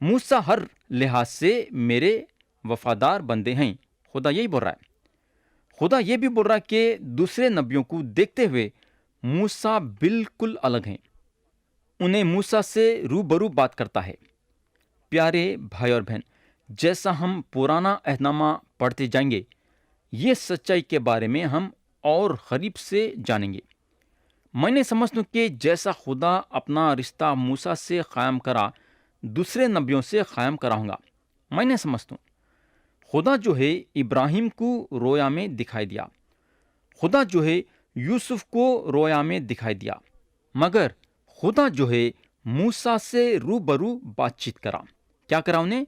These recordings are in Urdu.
موسیٰ ہر لحاظ سے میرے وفادار بندے ہیں، خدا یہی بول رہا ہے۔ خدا یہ بھی بول رہا ہے کہ دوسرے نبیوں کو دیکھتے ہوئے موسیٰ بالکل الگ ہیں، انہیں موسیٰ سے روبرو بات کرتا ہے۔ پیارے بھائی اور بہن، جیسا ہم پرانا عہد نامہ پڑھتے جائیں گے، یہ سچائی کے بارے میں ہم اور قریب سے جانیں گے۔ میں نے سمجھتا ہوں کہ جیسا خدا اپنا رشتہ موسیٰ سے قائم کرا، دوسرے نبیوں سے قائم کرا ہوں گا۔ میں نے سمجھتا ہوں خدا جو ہے ابراہیم کو رویا میں دکھائی دیا، خدا جو ہے یوسف کو رویا میں دکھائی دیا، مگر خدا جو ہے موسیٰ سے روبرو بات چیت کرا۔ کیا کرا؟ انہیں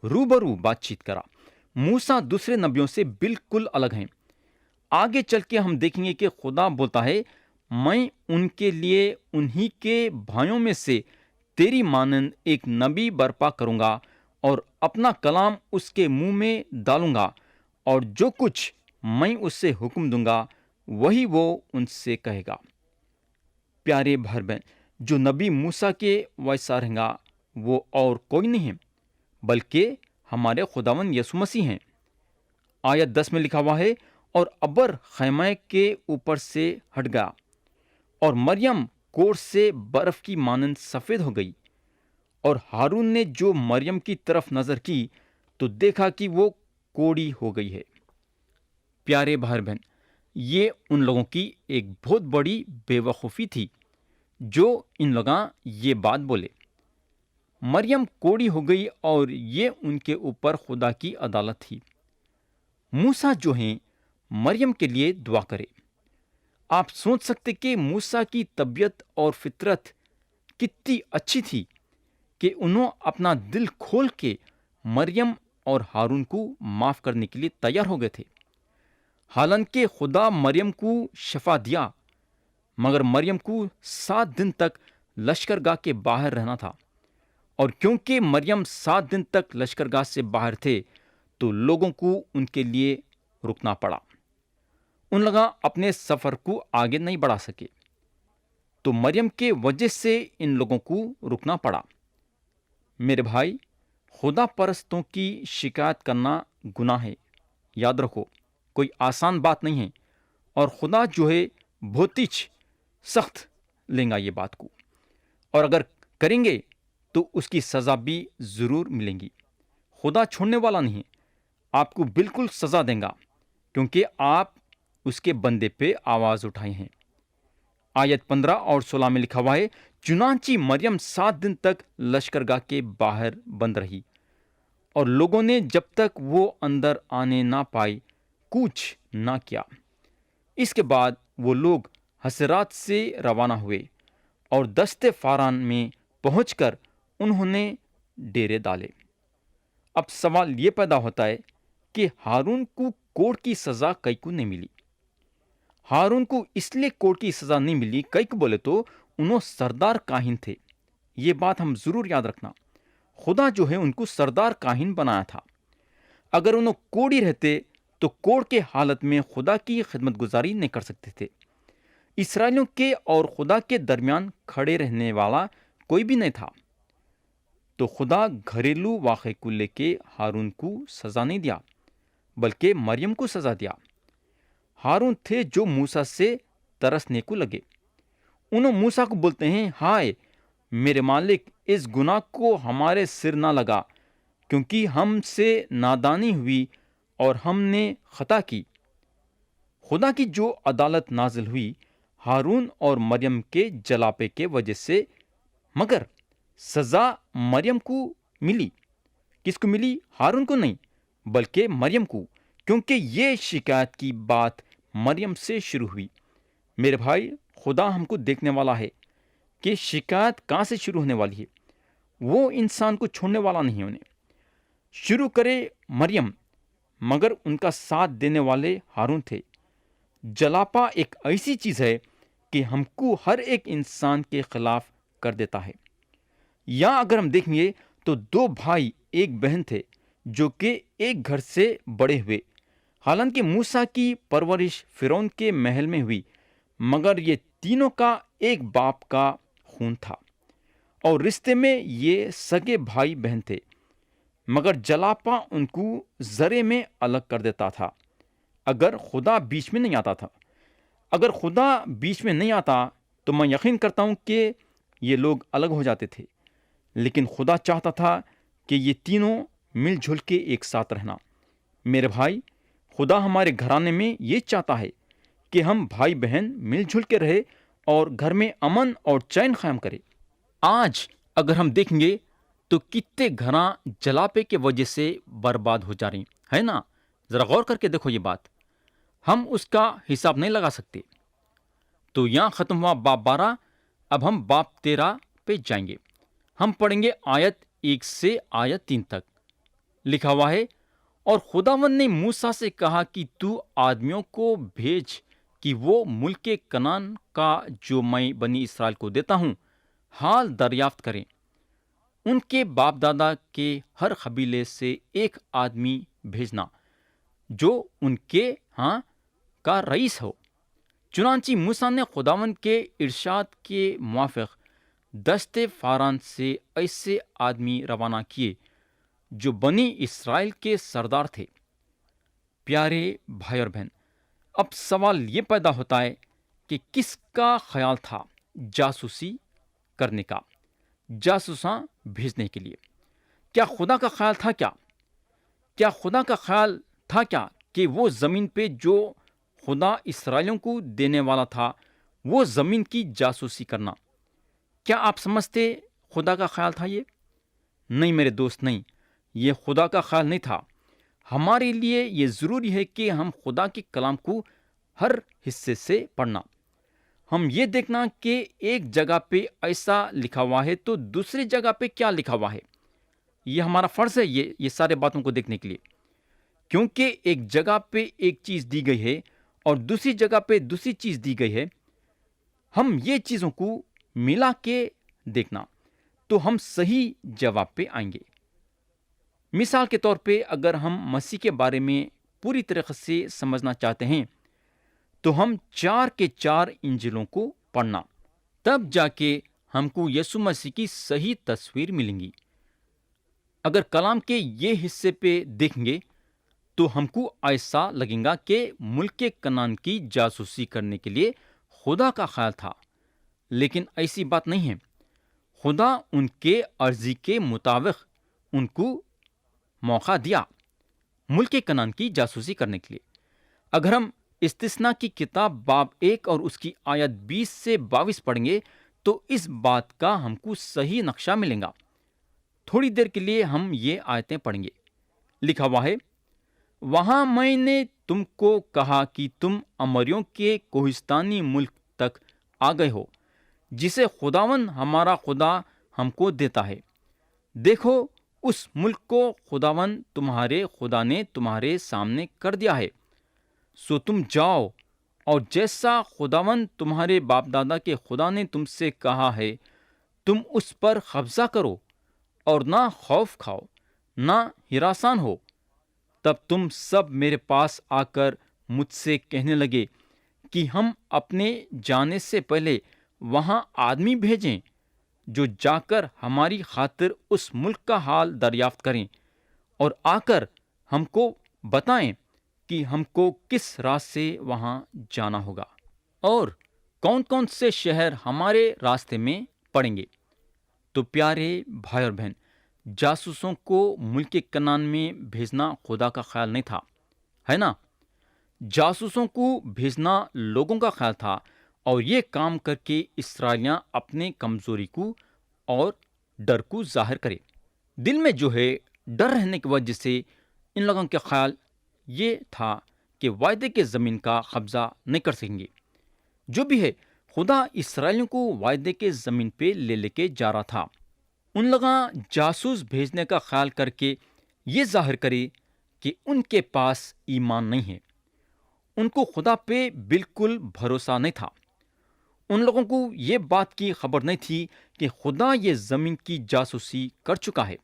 روبرو بات چیت کرا۔ موسیٰ دوسرے نبیوں سے بالکل الگ ہیں۔ آگے چل کے ہم دیکھیں گے کہ خدا بولتا ہے، میں ان کے لیے انہی کے بھائیوں میں سے تیری مانند ایک نبی برپا کروں گا اور اپنا کلام اس کے منہ میں ڈالوں گا، اور جو کچھ میں اس سے حکم دوں گا وہی وہ ان سے کہے گا۔ پیارے بھائی بہن، جو نبی موسیٰ کے ویسا رہیں گا وہ اور کوئی نہیں ہے بلکہ ہمارے خداوند یسوع مسیح ہیں۔ آیت 10 میں لکھا ہوا ہے، اور ابر خیمہ کے اوپر سے ہٹ گیا اور مریم کوڑ سے برف کی مانند سفید ہو گئی، اور ہارون نے جو مریم کی طرف نظر کی تو دیکھا کہ وہ کوڑی ہو گئی ہے۔ پیارے بھائی بہن، یہ ان لوگوں کی ایک بہت بڑی بے وقوفی تھی جو ان لوگاں یہ بات بولے۔ مریم کوڑی ہو گئی اور یہ ان کے اوپر خدا کی عدالت تھی۔ موسیٰ جو ہیں مریم کے لیے دعا کرے۔ آپ سوچ سکتے کہ موسیٰ کی طبیعت اور فطرت کتنی اچھی تھی کہ انہوں اپنا دل کھول کے مریم اور ہارون کو معاف کرنے کے لیے تیار ہو گئے تھے۔ حالانکہ خدا مریم کو شفا دیا، مگر مریم کو 7 دن تک لشکرگاہ کے باہر رہنا تھا، اور کیونکہ مریم 7 دن تک لشکرگاہ سے باہر تھے تو لوگوں کو ان کے لیے رکنا پڑا۔ ان لوگ اپنے سفر کو آگے نہیں بڑھا سکے، تو مریم کے وجہ سے ان لوگوں کو رکنا پڑا۔ میرے بھائی، خدا پرستوں کی شکایت کرنا گناہ ہے، یاد رکھو، کوئی آسان بات نہیں ہے، اور خدا جو ہے بہت ہی سخت لیں گا یہ بات کو، اور اگر کریں گے تو اس کی سزا بھی ضرور ملیں گی۔ خدا چھوڑنے والا نہیں ہے، آپ کو بالکل سزا دیں گا، کیونکہ آپ اس کے بندے پہ آواز اٹھائے ہیں۔ آیت 15 اور 16 میں لکھا ہوا ہے، چنانچہ مریم 7 دن تک لشکرگاہ کے باہر بند رہی، اور لوگوں نے جب تک وہ اندر آنے نہ پائی کچھ نہ کیا۔ اس کے بعد وہ لوگ حسرات سے روانہ ہوئے، اور دشت فاران میں پہنچ کر انہوں نے ڈیرے ڈالے۔ اب سوال یہ پیدا ہوتا ہے کہ ہارون کو کوڑ کی سزا کئی کو نہیں ملی۔ ہارون کو اس لیے کوڑ کی سزا نہیں ملی، کئی کو بولے تو انہوں سردار کاہن تھے۔ یہ بات ہم ضرور یاد رکھنا، خدا جو ہے ان کو سردار کاہن بنایا تھا۔ اگر انہوں کوڑی رہتے تو کوڑ کے حالت میں خدا کی خدمت گزاری نہیں کر سکتے تھے۔ اسرائیلیوں کے اور خدا کے درمیان کھڑے رہنے والا کوئی بھی نہیں تھا، تو خدا گھریلو واقعے کو لے کے ہارون کو سزا نہیں دیا بلکہ مریم کو سزا دیا۔ ہارون تھے جو موسیٰ سے ترسنے کو لگے۔ انہوں موسیٰ کو بولتے ہیں، ہائے میرے مالک، اس گناہ کو ہمارے سر نہ لگا، کیونکہ ہم سے نادانی ہوئی اور ہم نے خطا کی۔ خدا کی جو عدالت نازل ہوئی ہارون اور مریم کے جلاپے کے وجہ سے، مگر سزا مریم کو ملی۔ کس کو ملی؟ ہارون کو نہیں بلکہ مریم کو، کیونکہ یہ شکایت کی بات مریم سے شروع ہوئی۔ میرے بھائی، خدا ہم کو دیکھنے والا ہے کہ شکایت کہاں سے شروع ہونے والی ہے۔ وہ انسان کو چھوڑنے والا نہیں، انہیں شروع کرے مریم، مگر ان کا ساتھ دینے والے ہارون تھے۔ جلاپا ایک ایسی چیز ہے کہ ہم کو ہر ایک انسان کے خلاف کر دیتا ہے۔ یا اگر ہم دیکھیں گے تو 2 بھائی ایک بہن تھے جو کہ ایک گھر سے بڑے ہوئے۔ حالانکہ موسیٰ کی پرورش فرعون کے محل میں ہوئی، مگر یہ تینوں کا ایک باپ کا خون تھا، اور رشتے میں یہ سگے بھائی بہن تھے، مگر جلاپا ان کو ذرے میں الگ کر دیتا تھا اگر خدا بیچ میں نہیں آتا تھا۔ اگر خدا بیچ میں نہیں آتا تو میں یقین کرتا ہوں کہ یہ لوگ الگ ہو جاتے تھے، لیکن خدا چاہتا تھا کہ یہ تینوں مل جل کے ایک ساتھ رہنا۔ میرے بھائی، خدا ہمارے گھرانے میں یہ چاہتا ہے کہ ہم بھائی بہن مل جل کے رہے اور گھر میں امن اور چین قائم کرے۔ آج اگر ہم دیکھیں گے تو کتنے گھراں جلاپے کی وجہ سے برباد ہو جا رہی ہے نا؟ ذرا غور کر کے دیکھو یہ بات، ہم اس کا حساب نہیں لگا سکتے۔ تو یہاں ختم ہوا باب 12، اب ہم باب 13 پہ جائیں گے۔ ہم پڑھیں گے آیت 1 سے آیت 3 تک۔ لکھا ہوا ہے، اور خداوند نے موسیٰ سے کہا کہ تو آدمیوں کو بھیج کہ وہ ملک کنعان کا جو میں بنی اسرائیل کو دیتا ہوں حال دریافت کریں۔ ان کے باپ دادا کے ہر قبیلے سے ایک آدمی بھیجنا جو ان کے ہاں کا رئیس ہو۔ چنانچہ موسیٰ نے خداوند کے ارشاد کے موافق دستے فاران سے ایسے آدمی روانہ کیے جو بنی اسرائیل کے سردار تھے۔ پیارے بھائی اور بہن، اب سوال یہ پیدا ہوتا ہے کہ کس کا خیال تھا جاسوسی کرنے کا، جاسوساں بھیجنے کے لیے؟ کیا خدا کا خیال تھا؟ کیا خدا کا خیال تھا کہ وہ زمین پہ جو خدا اسرائیلیوں کو دینے والا تھا وہ زمین کی جاسوسی کرنا؟ کیا آپ سمجھتے خدا کا خیال تھا یہ؟ نہیں میرے دوست، نہیں، یہ خدا کا خیال نہیں تھا۔ ہمارے لیے یہ ضروری ہے کہ ہم خدا کے کلام کو ہر حصے سے پڑھنا، ہم یہ دیکھنا کہ ایک جگہ پہ ایسا لکھا ہوا ہے تو دوسری جگہ پہ کیا لکھا ہوا ہے۔ یہ ہمارا فرض ہے یہ سارے باتوں کو دیکھنے کے لیے، کیونکہ ایک جگہ پہ ایک چیز دی گئی ہے اور دوسری جگہ پہ دوسری چیز دی گئی ہے۔ ہم یہ چیزوں کو ملا کے دیکھنا تو ہم صحیح جواب پہ آئیں گے۔ مثال کے طور پہ اگر ہم مسیح کے بارے میں پوری طریقے سے سمجھنا چاہتے ہیں تو ہم 4 کے 4 انجیلوں کو پڑھنا، تب جا کے ہم کو یسوع مسیح کی صحیح تصویر ملیں گی۔ اگر کلام کے یہ حصے پہ دیکھیں گے تو ہم کو ایسا لگے گا کہ ملک کنعان کی جاسوسی کرنے کے لیے خدا کا خیال تھا، لیکن ایسی بات نہیں ہے۔ خدا ان کے عرضی کے مطابق ان کو موقع دیا ملک کنعان کی جاسوسی کرنے کے لیے۔ اگر ہم استثنا کی کتاب باب 1 اور اس کی آیت 20 سے 22 پڑھیں گے تو اس بات کا ہم کو صحیح نقشہ ملے گا۔ تھوڑی دیر کے لیے ہم یہ آیتیں پڑھیں گے۔ لکھا ہوا ہے، وہاں میں نے تم کو کہا کہ تم اموریوں کے کوہستانی ملک تک آ گئے ہو جسے خداوند ہمارا خدا ہم کو دیتا ہے۔ دیکھو اس ملک کو خداوند تمہارے خدا نے تمہارے سامنے کر دیا ہے، سو تم جاؤ اور جیسا خداوند تمہارے باپ دادا کے خدا نے تم سے کہا ہے تم اس پر قبضہ کرو اور نہ خوف کھاؤ نہ ہراسان ہو۔ تب تم سب میرے پاس آ کر مجھ سے کہنے لگے کہ ہم اپنے جانے سے پہلے وہاں آدمی بھیجیں جو جا کر ہماری خاطر اس ملک کا حال دریافت کریں اور آ کر ہم کو بتائیں کہ ہم کو کس راہ سے وہاں جانا ہوگا اور کون کون سے شہر ہمارے راستے میں پڑیں گے۔ تو پیارے بھائی اور بہن، جاسوسوں کو ملک کنعان میں بھیجنا خدا کا خیال نہیں تھا، ہے نا؟ جاسوسوں کو بھیجنا لوگوں کا خیال تھا، اور یہ کام کر کے اسرائیلیاں اپنے کمزوری کو اور ڈر کو ظاہر کرے۔ دل میں جو ہے ڈر رہنے کی وجہ سے ان لوگوں کا خیال یہ تھا کہ وعدے کے زمین کا قبضہ نہیں کر سکیں گے۔ جو بھی ہے، خدا اسرائیلیوں کو وعدے کے زمین پہ لے کے جا رہا تھا۔ ان لوگوں جاسوس بھیجنے کا خیال کر کے یہ ظاہر کرے کہ ان کے پاس ایمان نہیں ہے، ان کو خدا پہ بالکل بھروسہ نہیں تھا۔ ان لوگوں کو یہ بات کی خبر نہیں تھی کہ خدا یہ زمین کی جاسوسی کر چکا ہے۔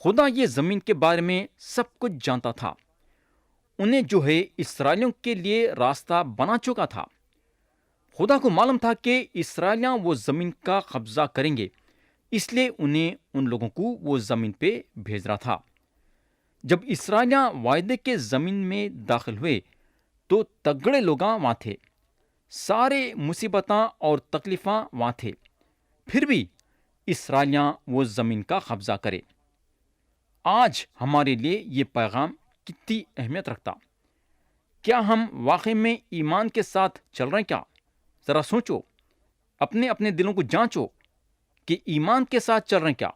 خدا یہ زمین کے بارے میں سب کچھ جانتا تھا، انہیں جو ہے اسرائیلیوں کے لیے راستہ بنا چکا تھا۔ خدا کو معلوم تھا کہ اسرائیلیاں وہ زمین کا قبضہ کریں گے اس لیے انہیں ان لوگوں کو وہ زمین پہ بھیج رہا تھا۔ جب اسرائیلیاں وعدے کے زمین میں داخل ہوئے تو تگڑے لوگاں وہاں تھے، سارے مصیبتاں اور تکلیفاں وہاں تھے، پھر بھی اسرائیلیاں وہ زمین کا قبضہ کرے۔ آج ہمارے لیے یہ پیغام کتنی اہمیت رکھتا؟ کیا ہم واقعی میں ایمان کے ساتھ چل رہے ہیں کیا؟ ذرا سوچو، اپنے دلوں کو جانچو کہ ایمان کے ساتھ چل رہے ہیں کیا؟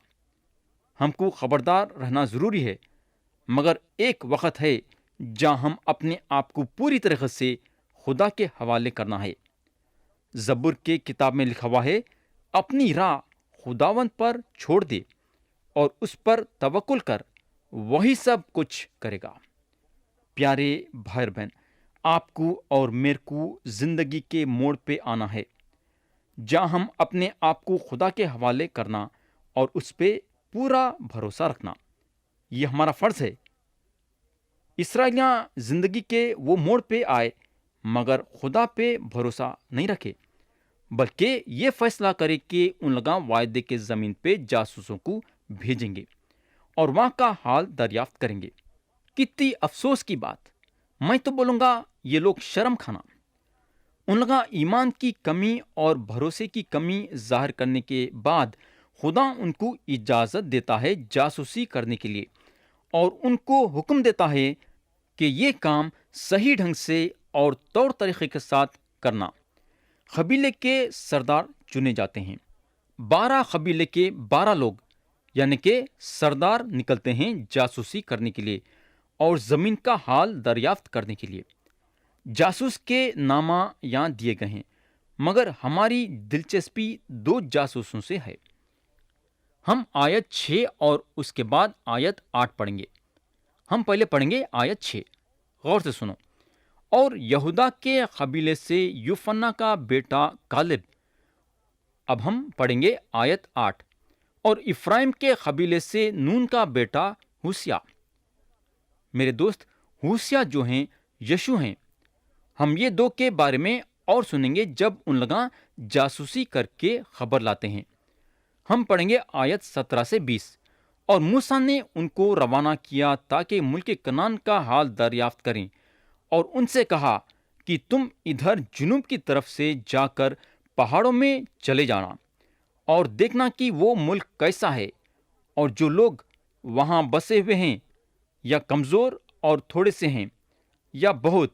ہم کو خبردار رہنا ضروری ہے، مگر ایک وقت ہے جہاں ہم اپنے آپ کو پوری طرح سے خدا کے حوالے کرنا ہے۔ زبور کے کتاب میں لکھا ہوا ہے، اپنی راہ خداوند پر چھوڑ دے اور اس پر توکل کر، وہی سب کچھ کرے گا۔ پیارے بھائی اور بہن، آپ کو اور میرے کو زندگی کے موڑ پہ آنا ہے جہاں ہم اپنے آپ کو خدا کے حوالے کرنا اور اس پہ پورا بھروسہ رکھنا، یہ ہمارا فرض ہے۔ اسرائیلیاں زندگی کے وہ موڑ پہ آئے مگر خدا پہ بھروسہ نہیں رکھے، بلکہ یہ فیصلہ کرے کہ ان لوگاں وعدے کے زمین پہ جاسوسوں کو بھیجیں گے اور وہاں کا حال دریافت کریں گے۔ کتنی افسوس کی بات، میں تو بولوں گا یہ لوگ شرم کھانا۔ ان لوگاں ایمان کی کمی اور بھروسے کی کمی ظاہر کرنے کے بعد خدا ان کو اجازت دیتا ہے جاسوسی کرنے کے لیے، اور ان کو حکم دیتا ہے کہ یہ کام صحیح ڈھنگ سے اور طور طریقے کے ساتھ کرنا۔ قبیلے کے سردار چنے جاتے ہیں، 12 قبیلے کے 12 لوگ یعنی کہ سردار نکلتے ہیں جاسوسی کرنے کے لیے اور زمین کا حال دریافت کرنے کے لیے۔ جاسوس کے نامہ یہاں دیے گئے ہیں، مگر ہماری دلچسپی 2 جاسوسوں سے ہے۔ ہم آیت 6 اور اس کے بعد آیت 8 پڑھیں گے۔ ہم پہلے پڑھیں گے آیت 6، غور سے سنو۔ اور یہودا کے قبیلے سے یوفنا کا بیٹا کالب۔ اب ہم پڑھیں گے آیت 8۔ اور افرائیم کے قبیلے سے نون کا بیٹا ہوشیا۔ میرے دوست، ہوشیا جو ہیں یشوع ہیں۔ ہم یہ 2 کے بارے میں اور سنیں گے جب ان لوگاں جاسوسی کر کے خبر لاتے ہیں۔ ہم پڑھیں گے آیت 17 سے 20۔ اور موسیٰ نے ان کو روانہ کیا تاکہ ملک کنعان کا حال دریافت کریں، اور ان سے کہا کہ تم ادھر جنوب کی طرف سے جا کر پہاڑوں میں چلے جانا اور دیکھنا کہ وہ ملک کیسا ہے، اور جو لوگ وہاں بسے ہوئے ہیں یا کمزور اور تھوڑے سے ہیں یا بہت،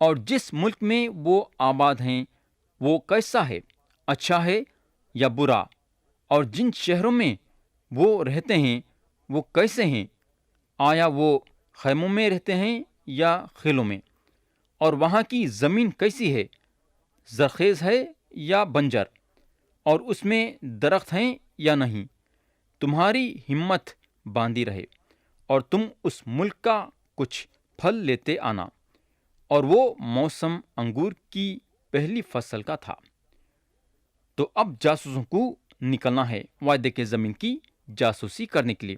اور جس ملک میں وہ آباد ہیں وہ کیسا ہے، اچھا ہے یا برا، اور جن شہروں میں وہ رہتے ہیں وہ کیسے ہیں، آیا وہ خیموں میں رہتے ہیں یا قلعوں میں، اور وہاں کی زمین کیسی ہے، زرخیز ہے یا بنجر، اور اس میں درخت ہیں یا نہیں۔ تمہاری ہمت باندھی رہے اور تم اس ملک کا کچھ پھل لیتے آنا۔ اور وہ موسم انگور کی پہلی فصل کا تھا۔ تو اب جاسوسوں کو نکلنا ہے وعدے کے زمین کی جاسوسی کرنے کے لیے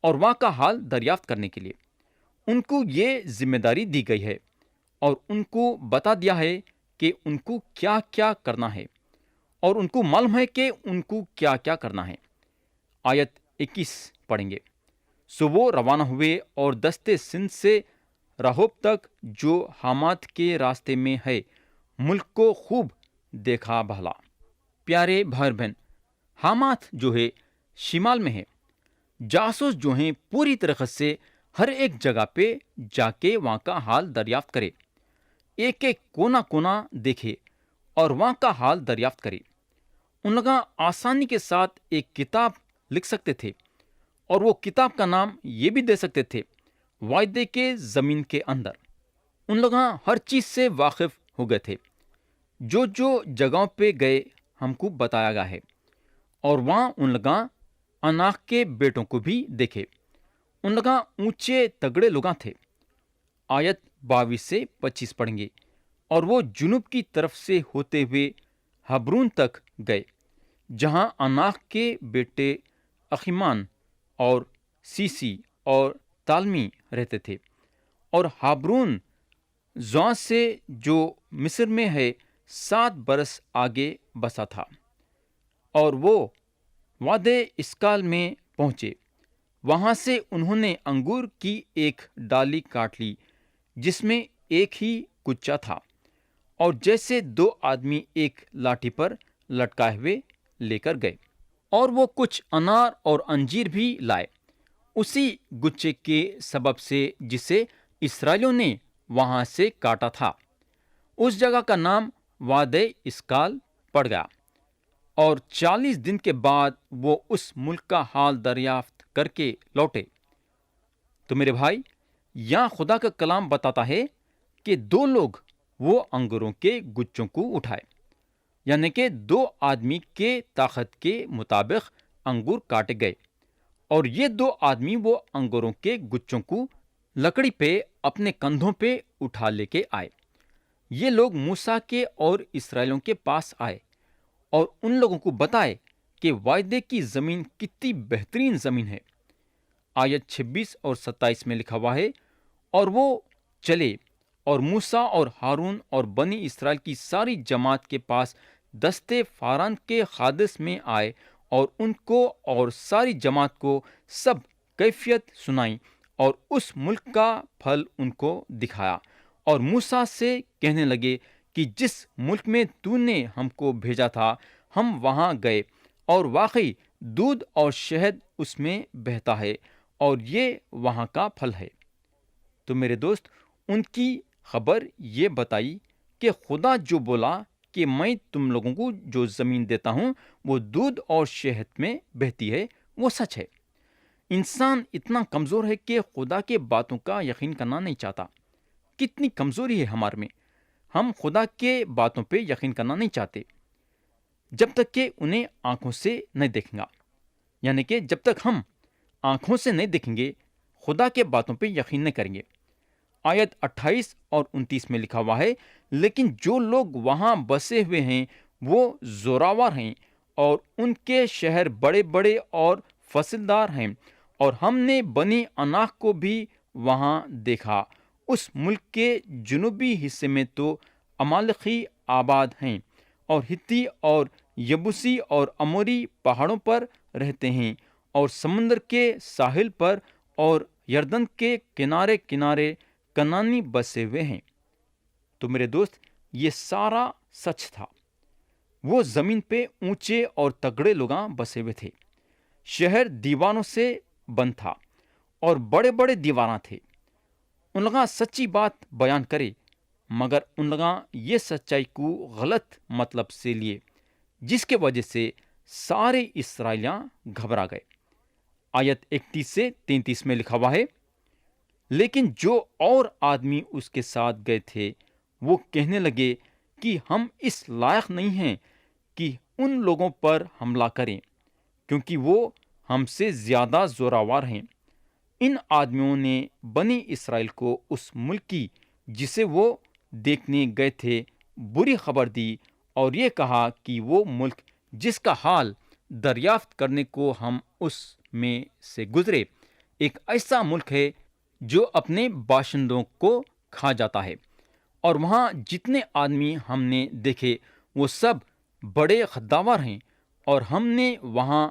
اور وہاں کا حال دریافت کرنے کے لیے۔ ان کو یہ ذمہ داری دی گئی ہے اور ان کو بتا دیا ہے کہ ان کو کیا کیا کرنا ہے، اور ان کو معلوم ہے کہ ان کو کیا کیا کرنا ہے۔ آیت 21 پڑھیں گے۔ سو وہ روانہ ہوئے اور دستے سندھ سے رہوب تک جو حامات کے راستے میں ہے ملک کو خوب دیکھا بھالا۔ پیارے بھائی بہن، حامات جو ہے شمال میں ہے۔ جاسوس جو ہیں پوری طرح سے ہر ایک جگہ پہ جا کے وہاں کا حال دریافت کرے، ایک ایک کونا کونا دیکھے اور وہاں کا حال دریافت کرے۔ ان لوگ آسانی کے ساتھ ایک کتاب لکھ سکتے تھے، اور وہ کتاب کا نام یہ بھی دے سکتے تھے، وعدے کے زمین کے اندر۔ ان لوگ ہر چیز سے واقف ہو گئے تھے، جو جگہوں پہ گئے ہم کو بتایا گیا ہے، اور وہاں ان لوگ اناق کے بیٹوں کو بھی دیکھے۔ ان لوگ اونچے تگڑے لوگ تھے۔ آیت 22 سے 25 پڑھیں گے۔ اور وہ جنوب کی طرف سے ہوتے ہوئے حبرون تک گئے، جہاں اناق کے بیٹے اخیمان اور سیسی اور تالمی رہتے تھے، اور حبرون زوان سے جو مصر میں ہے 7 برس آگے بسا تھا، اور وہ وادی اسکال میں پہنچے۔ وہاں سے انہوں نے انگور کی ایک ڈالی کاٹ لی جس میں ایک ہی گچا تھا، اور جیسے دو آدمی ایک لاٹھی پر لٹکائے ہوئے لے کر گئے، اور وہ کچھ انار اور انجیر بھی لائے، اسی گچے کے سبب سے جسے اسرائیلیوں نے وہاں سے کاٹا تھا۔ اس جگہ کا نام وادی اسکال پڑ گیا، اور 40 دن کے بعد وہ اس ملک کا حال دریافت کر کے لوٹے۔ تو میرے بھائی، یہاں خدا کا کلام بتاتا ہے کہ دو لوگ وہ انگوروں کے گچوں کو اٹھائے، یعنی کہ دو آدمی کے طاقت کے مطابق انگور کاٹے گئے، اور یہ دو آدمی وہ انگوروں کے گچوں کو لکڑی پہ اپنے کندھوں پہ اٹھا لے کے آئے۔ یہ لوگ موسیٰ کے اور اسرائیلیوں کے پاس آئے اور ان لوگوں کو بتائے کہ وعدے کی زمین کتنی بہترین زمین ہے۔ آیت 26 اور 27 میں لکھا ہوا ہے، اور وہ چلے اور موسیٰ اور ہارون اور بنی اسرائیل کی ساری جماعت کے پاس دستے فاران کے قادس میں آئے، اور ان کو اور ساری جماعت کو سب کیفیت سنائی اور اس ملک کا پھل ان کو دکھایا، اور موسیٰ سے کہنے لگے کہ جس ملک میں تو نے ہم کو بھیجا تھا ہم وہاں گئے، اور واقعی دودھ اور شہد اس میں بہتا ہے، اور یہ وہاں کا پھل ہے۔ تو میرے دوست، ان کی خبر یہ بتائی کہ خدا جو بولا کہ میں تم لوگوں کو جو زمین دیتا ہوں وہ دودھ اور شہد میں بہتی ہے، وہ سچ ہے۔ انسان اتنا کمزور ہے کہ خدا کے باتوں کا یقین کرنا نہیں چاہتا۔ کتنی کمزوری ہے ہمارے میں، ہم خدا کے باتوں پہ یقین کرنا نہیں چاہتے جب تک کہ انہیں آنکھوں سے نہیں دیکھیں گا، یعنی کہ جب تک ہم آنکھوں سے نہیں دیکھیں گے خدا کے باتوں پہ یقین نہیں کریں گے۔ آیت 28 اور 29 میں لکھا ہوا ہے، لیکن جو لوگ وہاں بسے ہوئے ہیں وہ زوراور ہیں، اور ان کے شہر بڑے بڑے اور فصلدار ہیں، اور ہم نے بنی عناق کو بھی وہاں دیکھا۔ اس ملک کے جنوبی حصے میں تو عمالقی آباد ہیں، اور ہتی اور یبوسی اور اموری پہاڑوں پر رہتے ہیں، اور سمندر کے ساحل پر اور یردن کے کنارے کنارے کنانی بسے ہوئے ہیں۔ تو میرے دوست، یہ سارا سچ تھا۔ وہ زمین پہ اونچے اور تگڑے لوگاں بسے ہوئے تھے۔ شہر دیواروں سے بند تھا اور بڑے بڑے دیواراں تھے۔ ان لوگاں سچی بات بیان کرے، مگر ان لوگاں یہ سچائی کو غلط مطلب سے لیے، جس کے وجہ سے سارے اسرائیلیاں گھبرا گئے۔ آیت 31 سے 33 میں لکھا ہوا ہے، لیکن جو اور آدمی اس کے ساتھ گئے تھے وہ کہنے لگے کہ ہم اس لائق نہیں ہیں کہ ان لوگوں پر حملہ کریں، کیونکہ وہ ہم سے زیادہ زوراور ہیں۔ ان آدمیوں نے بنی اسرائیل کو اس ملک کی جسے وہ دیکھنے گئے تھے بری خبر دی، اور یہ کہا کہ وہ ملک جس کا حال دریافت کرنے کو ہم اس میں سے گزرے ایک ایسا ملک ہے جو اپنے باشندوں کو کھا جاتا ہے، اور وہاں جتنے آدمی ہم نے دیکھے وہ سب بڑے خداور ہیں، اور ہم نے وہاں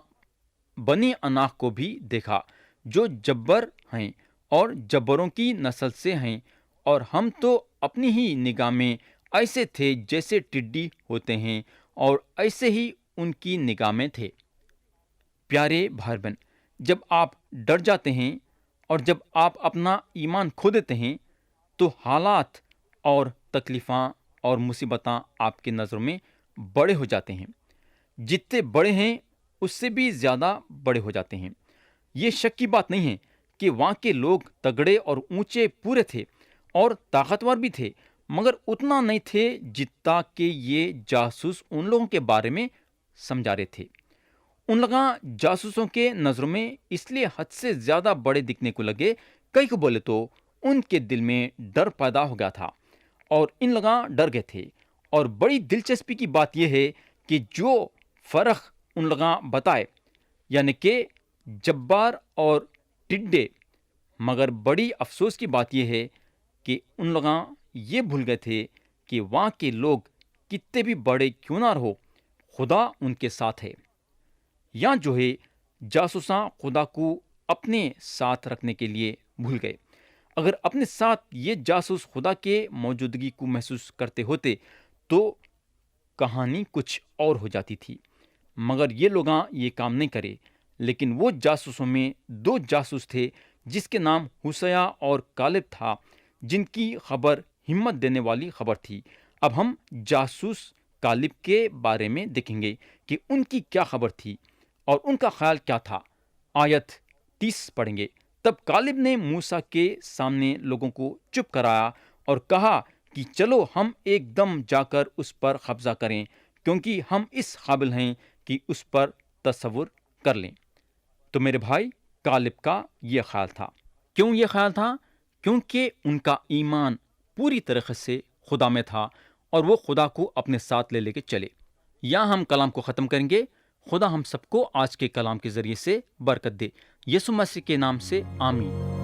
بنی عناق کو بھی دیکھا جو جبر ہیں اور جبروں کی نسل سے ہیں، اور ہم تو اپنی ہی نگاہ میں ایسے تھے جیسے ٹڈی ہوتے ہیں، اور ایسے ہی ان کی نگاہ میں تھے۔ پیارے بھائی بہن، جب آپ ڈر جاتے ہیں اور جب آپ اپنا ایمان کھو دیتے ہیں تو حالات اور تکلیفاں اور مصیبتاں آپ کے نظروں میں بڑے ہو جاتے ہیں، جتنے بڑے ہیں اس سے بھی زیادہ بڑے ہو جاتے ہیں۔ یہ شک کی بات نہیں ہے کہ وہاں کے لوگ تگڑے اور اونچے پورے تھے اور طاقتور بھی تھے، مگر اتنا نہیں تھے جتنا کہ یہ جاسوس ان لوگوں کے بارے میں سمجھا رہے تھے۔ ان لوگاں جاسوسوں کے نظروں میں اس لیے حد سے زیادہ بڑے دکھنے کو لگے، کئی کو بولے تو ان کے دل میں ڈر پیدا ہو گیا تھا، اور ان لوگاں ڈر گئے تھے۔ اور بڑی دلچسپی کی بات یہ ہے کہ جو فرق ان لوگاں بتائے، یعنی کہ جبار اور ٹڈے، مگر بڑی افسوس کی بات یہ ہے کہ ان لوگاں یہ بھول گئے تھے کہ وہاں کے لوگ کتنے بھی بڑے کیوں نہ ہو، خدا ان کے ساتھ ہے۔ یہاں جو ہے جاسوساں خدا کو اپنے ساتھ رکھنے کے لیے بھول گئے۔ اگر اپنے ساتھ یہ جاسوس خدا کے موجودگی کو محسوس کرتے ہوتے تو کہانی کچھ اور ہو جاتی تھی، مگر یہ لوگاں یہ کام نہیں کرے۔ لیکن وہ جاسوسوں میں 2 جاسوس تھے جس کے نام ہوشیہ اور کالب تھا، جن کی خبر ہمت دینے والی خبر تھی۔ اب ہم جاسوس کالب کے بارے میں دیکھیں گے کہ ان کی کیا خبر تھی اور ان کا خیال کیا تھا۔ آیت 30 پڑھیں گے۔ تب کالب نے موسیٰ کے سامنے لوگوں کو چپ کرایا اور کہا کہ چلو ہم ایک دم جا کر اس پر قبضہ کریں، کیونکہ ہم اس قابل ہیں کہ اس پر تصور کر لیں۔ تو میرے بھائی، کالب کا یہ خیال تھا۔ کیوں یہ خیال تھا؟ کیونکہ ان کا ایمان پوری طریقے سے خدا میں تھا اور وہ خدا کو اپنے ساتھ لے کے چلے۔ یہاں ہم کلام کو ختم کریں گے۔ خدا ہم سب کو آج کے کلام کے ذریعے سے برکت دے۔ یسوع مسیح کے نام سے آمین۔